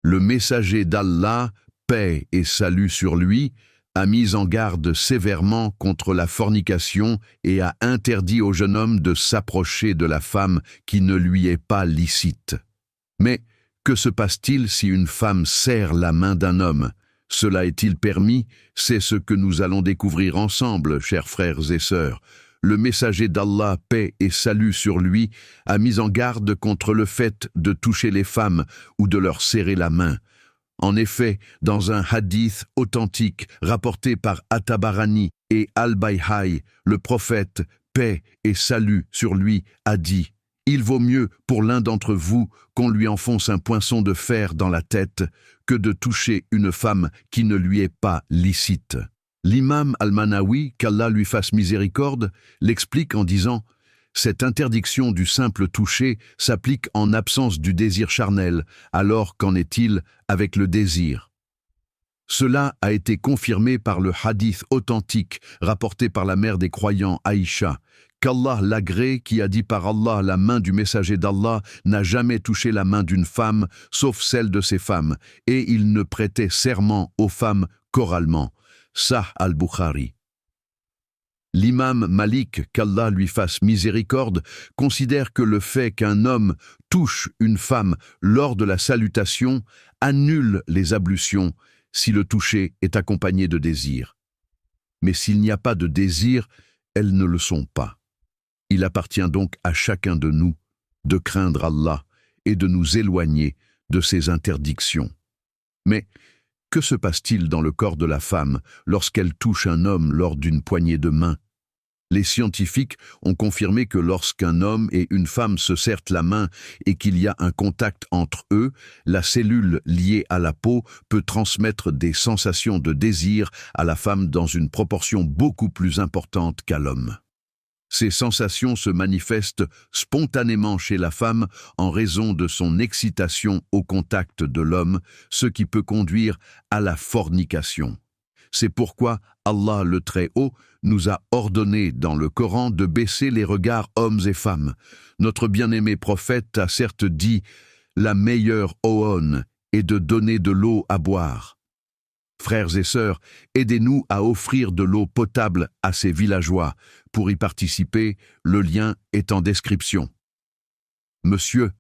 Le messager d'Allah, paix et salut sur lui, a mis en garde sévèrement contre la fornication et a interdit au jeune homme de s'approcher de la femme qui ne lui est pas licite. Mais que se passe-t-il si une femme serre la main d'un homme? Cela est-il permis? C'est ce que nous allons découvrir ensemble, chers frères et sœurs. Le messager d'Allah, paix et salut sur lui, a mis en garde contre le fait de toucher les femmes ou de leur serrer la main. En effet, dans un hadith authentique rapporté par At-Tabarani et Al-Bayhaï, le prophète, paix et salut sur lui, a dit « Il vaut mieux pour l'un d'entre vous qu'on lui enfonce un poinçon de fer dans la tête que de toucher une femme qui ne lui est pas licite. » L'imam Al-Manawi, qu'Allah lui fasse miséricorde, l'explique en disant « Cette interdiction du simple toucher s'applique en absence du désir charnel, alors qu'en est-il avec le désir ?» Cela a été confirmé par le hadith authentique rapporté par la mère des croyants Aïcha, qu'Allah l'agrée qui a dit par Allah la main du messager d'Allah n'a jamais touché la main d'une femme sauf celle de ses femmes, et il ne prêtait serment aux femmes qu'oralement. Sahih al-Bukhari. L'imam Malik, qu'Allah lui fasse miséricorde, considère que le fait qu'un homme touche une femme lors de la salutation annule les ablutions si le toucher est accompagné de désir. Mais s'il n'y a pas de désir, elles ne le sont pas. Il appartient donc à chacun de nous de craindre Allah et de nous éloigner de ses interdictions. Mais que se passe-t-il dans le corps de la femme lorsqu'elle touche un homme lors d'une poignée de main? Les scientifiques ont confirmé que lorsqu'un homme et une femme se serrent la main et qu'il y a un contact entre eux, la cellule liée à la peau peut transmettre des sensations de désir à la femme dans une proportion beaucoup plus importante qu'à l'homme. Ces sensations se manifestent spontanément chez la femme en raison de son excitation au contact de l'homme, ce qui peut conduire à la fornication. C'est pourquoi Allah le Très-Haut nous a ordonné dans le Coran de baisser les regards hommes et femmes. Notre bien-aimé prophète a certes dit « La meilleure aumône est de donner de l'eau à boire ». Frères et sœurs, aidez-nous à offrir de l'eau potable à ces villageois. Pour y participer, le lien est en description. Monsieur